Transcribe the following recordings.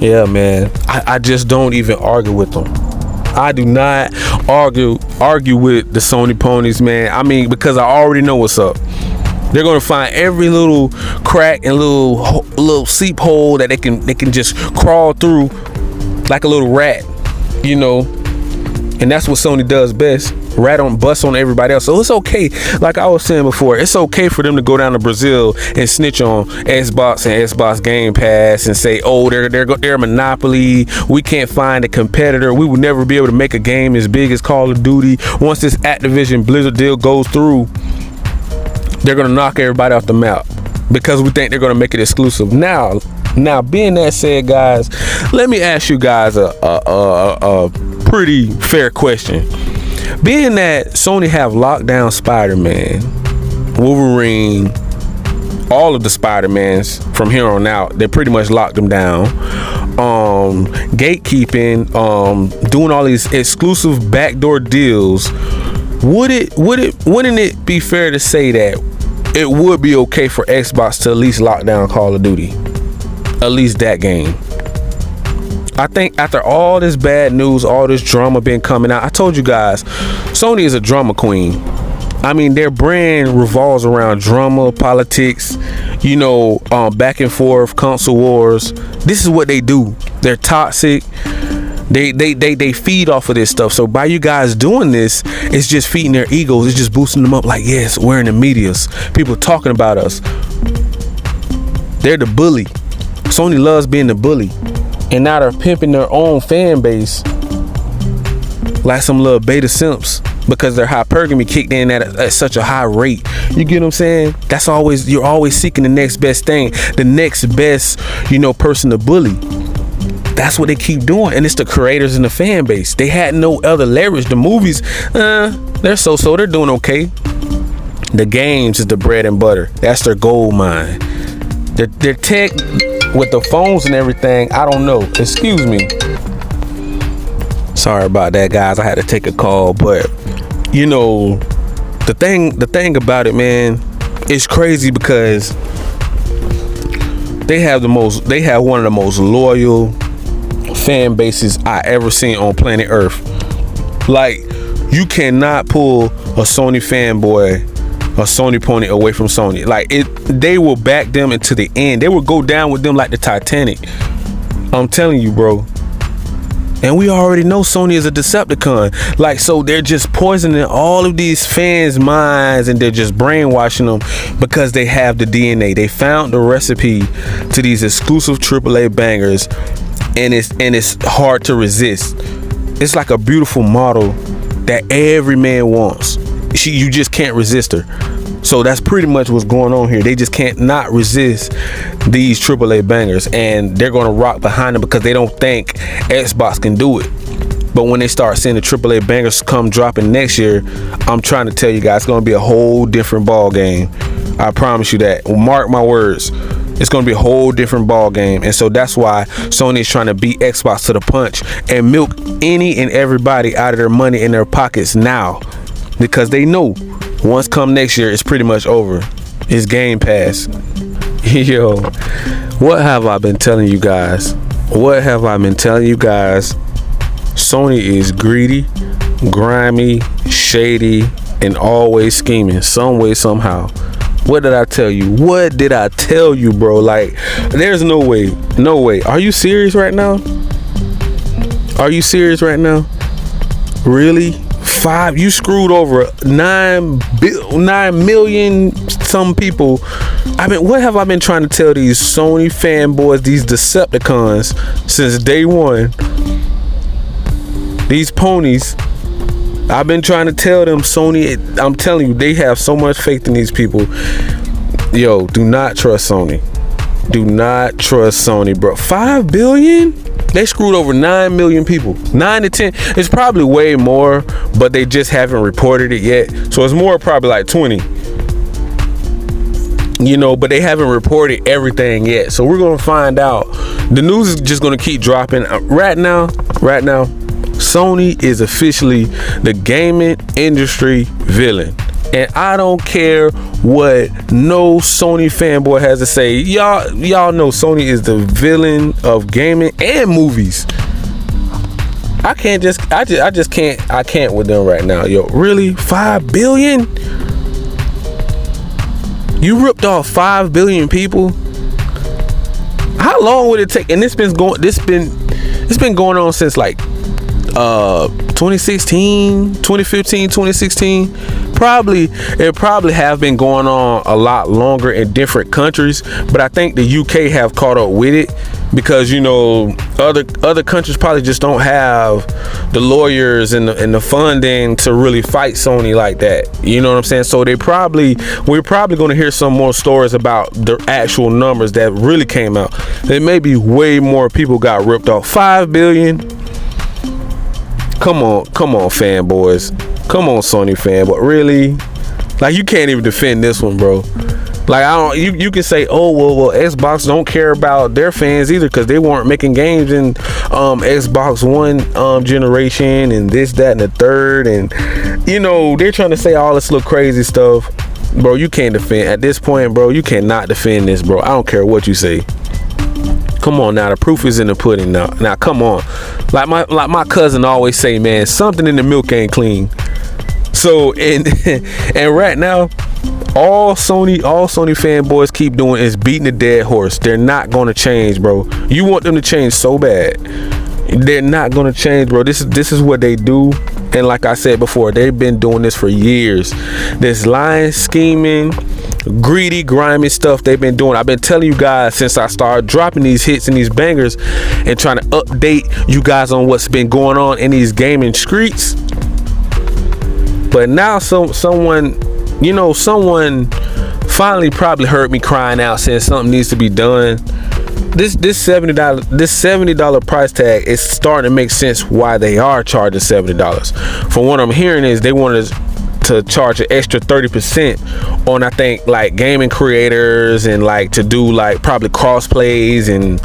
Yeah, man. I just don't even argue with them. I do not argue with the Sony ponies, man. I mean, because I already know what's up. They're gonna find every little crack and little seep hole that they can just crawl through like a little rat, you know. And that's what Sony does best. Rat on bust on everybody else. So it's okay, like I was saying before, it's okay for them to go down to Brazil and snitch on Xbox and Xbox Game Pass and say, oh, they're a monopoly. We can't find a competitor. We will never be able to make a game as big as Call of Duty. Once this Activision Blizzard deal goes through, they're gonna knock everybody off the map because we think they're gonna make it exclusive. Now, being that said, guys, let me ask you guys a pretty fair question. Being that Sony have locked down Spider-Man, Wolverine, all of the Spider-Mans from here on out, they pretty much locked them down. Gatekeeping, doing all these exclusive backdoor deals. Wouldn't it be fair to say that it would be okay for Xbox to at least lock down Call of Duty? At least that game. I think after all this bad news, all this drama been coming out, I told you guys, Sony is a drama queen. I mean, their brand revolves around drama, politics, you know, back and forth, console wars. This is what they do. They're toxic. They feed off of this stuff. So by you guys doing this, it's just feeding their egos. It's just boosting them up. Like, yes, we're in the medias. People talking about us. They're the bully. Sony loves being the bully. And now they're pimping their own fan base like some little beta simps because their hypergamy kicked in at such a high rate. You get what I'm saying? That's always, you're always seeking the next best thing, the next best, you know, person to bully. That's what they keep doing. And it's the creators and the fan base. They had no other leverage. The movies, they're so they're doing okay. The games is the bread and butter. That's their gold mine. Their tech with the phones and everything, I don't know. Excuse me. Sorry about that, guys. I had to take a call, but you know, the thing about it, man, it's crazy because they have one of the most loyal fan bases I ever seen on planet Earth. Like, you cannot pull a Sony fanboy, a Sony pony away from Sony. Like, they will back them into the end. They will go down with them like the Titanic. I'm telling you, bro. And we already know Sony is a Decepticon. Like, so they're just poisoning all of these fans' minds and they're just brainwashing them because they have the DNA. They found the recipe to these exclusive AAA bangers, and it's hard to resist. It's like a beautiful model that every man wants. You just can't resist her. So that's pretty much what's going on here. They just can't not resist these AAA bangers, and they're going to rock behind them because they don't think Xbox can do it. But when they start seeing the AAA bangers come dropping next year, I'm trying to tell you guys, it's going to be a whole different ball game. I promise you that. Mark my words. It's going to be a whole different ball game. And so that's why Sony is trying to beat Xbox to the punch and milk any and everybody out of their money in their pockets now, because they know once come next year, it's pretty much over. It's Game Pass. Yo, what have I been telling you guys? What have I been telling you guys? Sony is greedy, grimy, shady, and always scheming some way, somehow. What did I tell you? What did I tell you, bro? Like, there's no way. No way. Are you serious right now? Are you serious right now? Really? You screwed over 9 million some people. I mean, what have I been trying to tell these Sony fanboys, these Decepticons, since day one? These ponies, I've been trying to tell them, Sony, I'm telling you, they have so much faith in these people. Yo, do not trust Sony. Do not trust Sony, bro. 5 billion? They screwed over 9 million people. 9 to 10. It's probably way more, but they just haven't reported it yet. So it's more probably like 20. You know, but they haven't reported everything yet. So we're going to find out. The news is just going to keep dropping. Right now, Sony is officially the gaming industry villain. And I don't care what no Sony fanboy has to say. Y'all know Sony is the villain of gaming and movies. I can't with them right now. Yo, really? 5 billion? You ripped off 5 billion people? How long would it take? And it's been going on since like 2016, 2015, 2016. It probably have been going on a lot longer in different countries, but I think the UK have caught up with it because, you know, other countries probably just don't have the lawyers and the funding to really fight Sony like that. You know what I'm saying? So we're probably going to hear some more stories about the actual numbers that really came out. There may be way more people got ripped off. 5 billion. Come on, fanboys. Come on, Sony fanboy. Really? Like, you can't even defend this one, bro. Like, you can say, oh, well, Xbox don't care about their fans either because they weren't making games in Xbox One generation and this, that, and the third. And, you know, they're trying to say all this little crazy stuff. Bro, you can't defend. At this point, bro, you cannot defend this, bro. I don't care what you say. Come on now, the proof is in the pudding now. Now come on. Like my cousin always say, man, something in the milk ain't clean. So and right now, all Sony fanboys keep doing is beating the dead horse. They're not gonna change, bro. You want them to change so bad. They're not gonna change, bro. This is what they do. And like I said before, they've been doing this for years. This lying, scheming, greedy, grimy stuff they've been doing. I've been telling you guys since I started dropping these hits and these bangers and trying to update you guys on what's been going on in these gaming streets. But now someone finally probably heard me crying out saying something needs to be done. This $70 price tag is starting to make sense why they are charging $70. For what I'm hearing is they wanted to charge an extra 30% on, I think, like gaming creators and like to do like probably cross plays and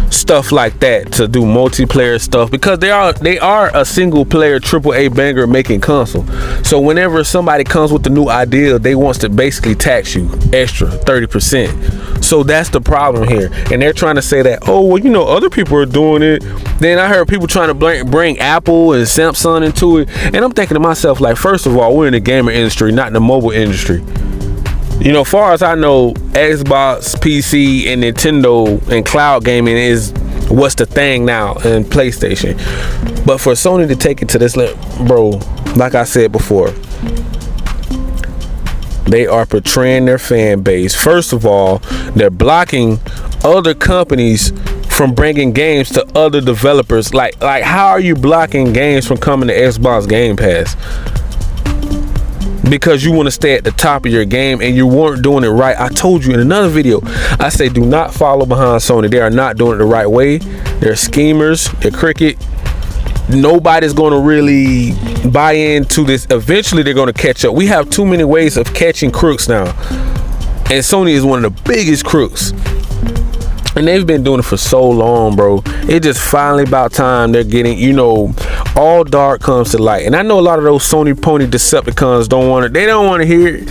stuff like that, to do multiplayer stuff, because they are a single player AAA banger making console. So whenever somebody comes with a new idea, they wants to basically tax you extra 30%. So that's the problem here. And they're trying to say that, oh, well, you know, other people are doing it. Then I heard people trying to bring Apple and Samsung into it. And I'm thinking to myself, like, first of all, we're in the gamer industry, not in the mobile industry. You know, far as I know, Xbox, PC, and Nintendo and cloud gaming is what's the thing now, and PlayStation. But for Sony to take it to this level, bro, like I said before, they are portraying their fan base. First of all, they're blocking other companies from bringing games to other developers. Like how are you blocking games from coming to Xbox Game Pass? Because you want to stay at the top of your game and you weren't doing it right. I told you in another video, I say do not follow behind Sony. They are not doing it the right way. They're schemers. They're cricket. Nobody's going to really buy into this. Eventually they're going to catch up. We have too many ways of catching crooks now, and Sony is one of the biggest crooks. And they've been doing it for so long, bro. It just finally about time they're getting, you know, all dark comes to light. And I know a lot of those Sony pony Decepticons don't want to hear it.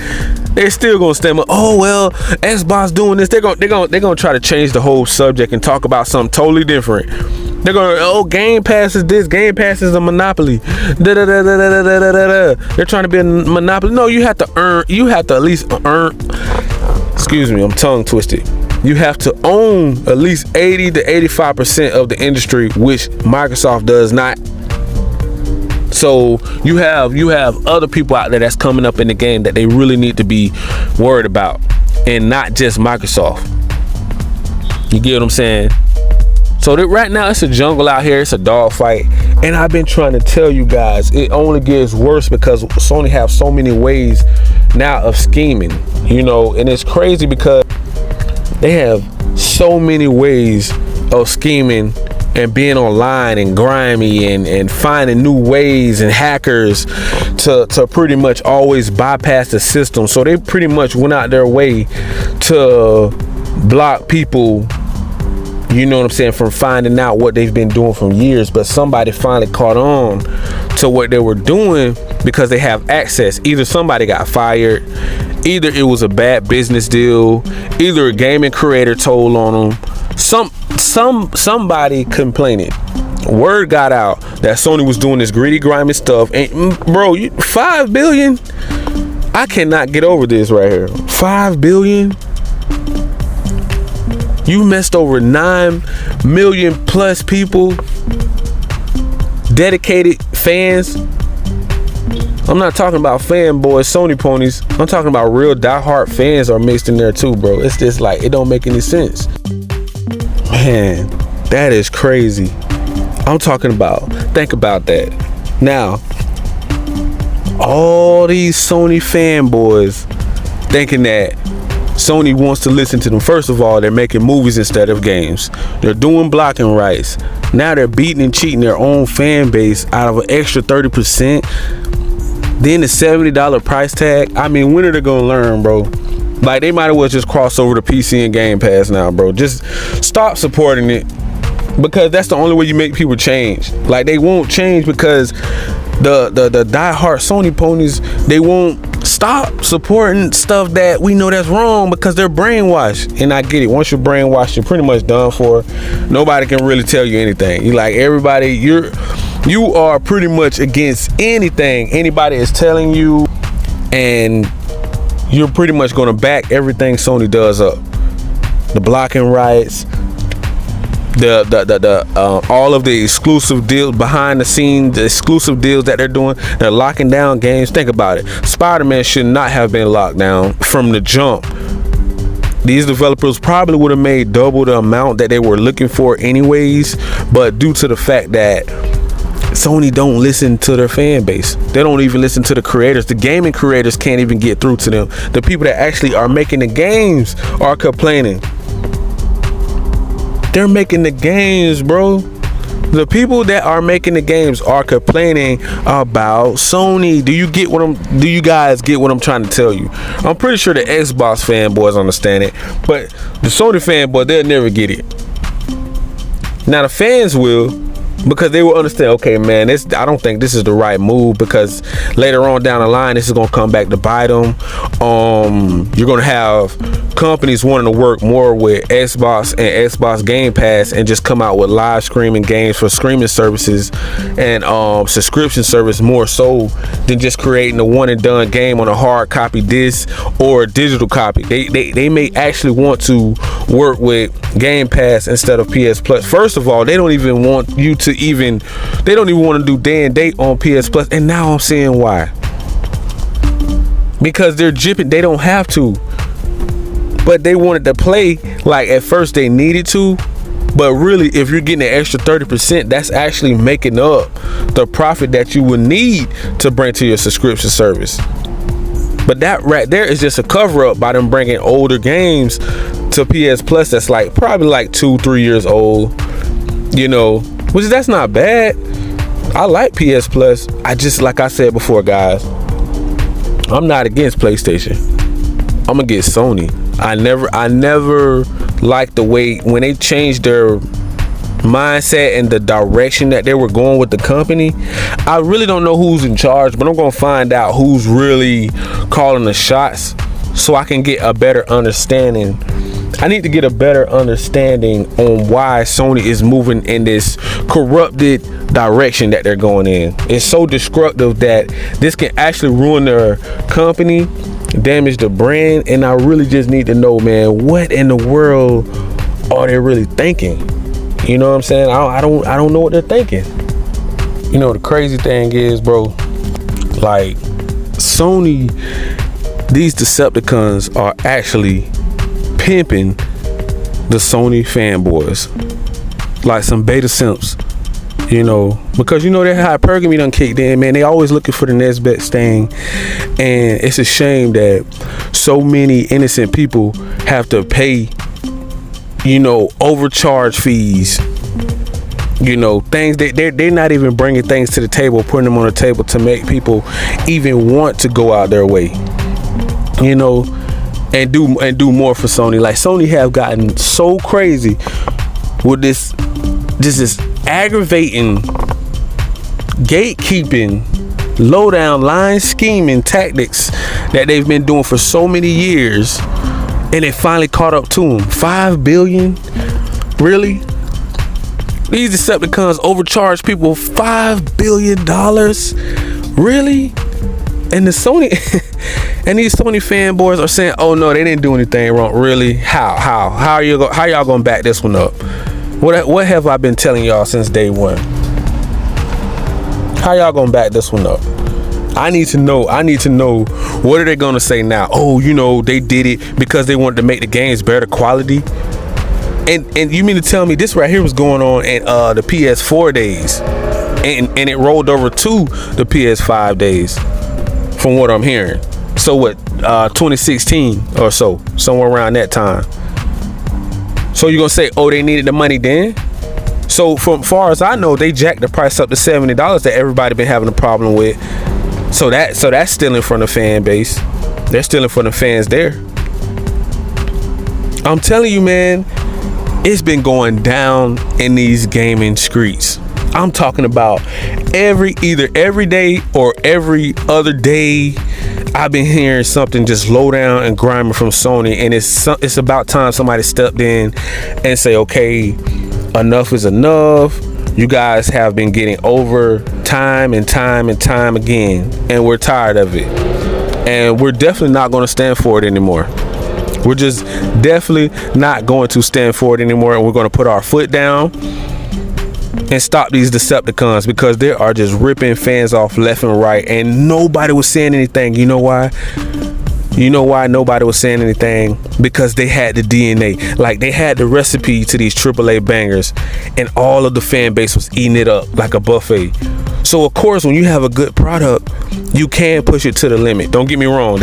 They're still gonna stand up. Oh well, Xbox doing this. They're gonna try to change the whole subject and talk about something totally different. They're gonna, oh, Game Pass is this. Game Pass is a monopoly. They're trying to be a monopoly. No, you have to earn. You have to at least earn. Excuse me, I'm tongue twisted. You have to own at least 80 to 85% of the industry, which Microsoft does not. So you have other people out there that's coming up in the game that they really need to be worried about, and not just Microsoft. You get what I'm saying? So that right now it's a jungle out here. It's a dog fight, and I've been trying to tell you guys, it only gets worse because Sony have so many ways now of scheming, you know, and it's crazy because they have so many ways of scheming and being online and grimy and finding new ways and hackers to pretty much always bypass the system. So they pretty much went out their way to block people, you know what I'm saying, from finding out what they've been doing for years. But somebody finally caught on to what they were doing because they have access. Either somebody got fired, either it was a bad business deal, either a gaming creator told on them, somebody complaining. Word got out that Sony was doing this greedy, grimy stuff. And bro, 5 billion, I cannot get over this right here. 5 billion. You messed over 9 million plus people, dedicated fans. I'm not talking about fanboys, Sony ponies. I'm talking about real diehard fans are mixed in there too, bro. It's just like, it don't make any sense. Man, that is crazy. I'm talking about, think about that. Now, all these Sony fanboys thinking that Sony wants to listen to them. First of all, they're making movies instead of games. They're doing blocking rights. Now they're beating and cheating their own fan base out of an extra 30%. Then the $70 price tag. I mean, when are they gonna learn, bro? Like, they might as well just cross over to PC and Game Pass now, bro. Just stop supporting it, because that's the only way you make people change. Like, they won't change because the diehard Sony ponies, they won't stop supporting stuff that we know that's wrong because they're brainwashed. And I get it. Once you're brainwashed, you're pretty much done for. Nobody can really tell you anything. You like, everybody, you are pretty much against anything anybody is telling you, and you're pretty much going to back everything Sony does up. The blocking rights, all of the exclusive deals behind the scenes, the exclusive deals that they're doing. They're locking down games. Think about it. Spider-Man should not have been locked down from the jump. These developers probably would have made double the amount that they were looking for anyways, but due to the fact that Sony don't listen to their fan base, they don't even listen to the creators. The gaming creators can't even get through to them. The people that actually are making the games are complaining. They're making the games, bro. The people that are making the games are complaining about Sony. Do you guys get what I'm trying to tell you? I'm pretty sure the Xbox fanboys understand it, but the Sony fanboys, they'll never get it. Now the fans will, because they will understand, okay, man, I don't think this is the right move, because later on down the line, this is going to come back to bite them. You're going to have companies wanting to work more with Xbox and Xbox Game Pass and just come out with live streaming games for streaming services and subscription service more so than just creating a one and done game on a hard copy disc or a digital copy. They may actually want to work with Game Pass instead of PS Plus. First of all, they don't even want you to they don't even want to do day and date on PS Plus, and now I'm seeing why. Because they're jipping, they don't have to, but they wanted to play like at first they needed to, but really if you're getting an extra 30%, that's actually making up the profit that you would need to bring to your subscription service. But that right there is just a cover up by them bringing older games to PS Plus that's like probably like 2-3 years old, you know, which that's not bad. I like PS Plus. I just, like I said before, guys, I'm not against PlayStation. I'm against Sony. I never liked the way when they changed their mindset and the direction that they were going with the company. I really don't know who's in charge, but I'm gonna find out who's really calling the shots so I can get a better understanding. I need to get a better understanding on why Sony is moving in this corrupted direction that they're going in. It's so destructive that this can actually ruin their company, damage the brand, and I really just need to know, man, what in the world are they really thinking? You know what I'm saying? I don't know what they're thinking. You know, the crazy thing is, bro, like Sony, these Decepticons are actually pimping the Sony fanboys like some beta simps, you know, because you know that hypergamy done kicked in, man. They always looking for the next best thing, and it's a shame that so many innocent people have to pay, you know, overcharge fees, you know, things that they're not even bringing things to the table, putting them on the table to make people even want to go out their way, you know, and do more for Sony. Like Sony have gotten so crazy with this aggravating gatekeeping, low down line scheming tactics that they've been doing for so many years, and it finally caught up to them. 5 billion? Really? These Decepticons overcharge people $5 billion? Really? And the Sony and these Sony fanboys are saying, oh no, they didn't do anything wrong. Really? How y'all gonna back this one up? What have I been telling y'all since day one? How y'all gonna back this one up? I need to know. What are they gonna say now? Oh, you know, they did it because they wanted to make the games better quality. And you mean to tell me this right here was going on in the PS4 days, and it rolled over to the PS5 days, from what I'm hearing. So what? 2016 or so, somewhere around that time. So you're gonna say, oh, they needed the money then? So from far as I know, they jacked the price up to $70 that everybody been having a problem with. So that's stealing from the fan base. They're stealing from the fans there. I'm telling you, man, it's been going down in these gaming streets. I'm talking about either every day or every other day. I've been hearing something just low down and grimy from Sony, and it's about time somebody stepped in and say, okay, enough is enough. You guys have been getting over time and time again, and we're tired of it. And we're definitely not going to stand for it anymore. We're just definitely not going to stand for it anymore, and we're going to put our foot down and stop these Decepticons, because they are just ripping fans off left and right, and nobody was saying anything. You know why? You know why nobody was saying anything? Because they had the DNA. Like, they had the recipe to these AAA bangers, and all of the fan base was eating it up like a buffet. So of course, when you have a good product, you can push it to the limit. Don't get me wrong.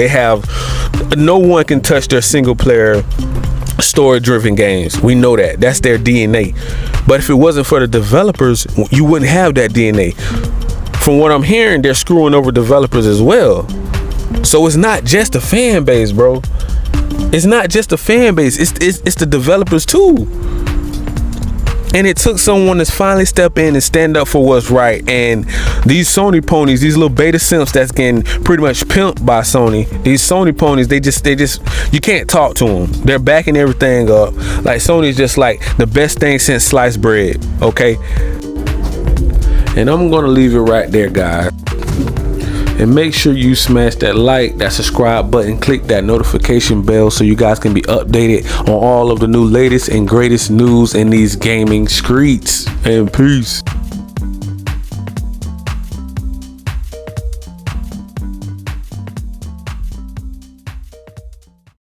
No one can touch their single player story driven games. We know that. That's their DNA. But if it wasn't for the developers, you wouldn't have that DNA. From what I'm hearing, they're screwing over developers as well. So it's not just the fan base, bro. It's not just the fan base. It's the developers too. And it took someone to finally step in and stand up for what's right. And these Sony ponies, these little beta simps that's getting pretty much pimped by Sony, these Sony ponies, they just, you can't talk to them. They're backing everything up. Like, Sony's just like the best thing since sliced bread, okay? And I'm gonna leave it right there, guys. And make sure you smash that like, that subscribe button, click that notification bell so you guys can be updated on all of the new latest and greatest news in these gaming streets. And peace.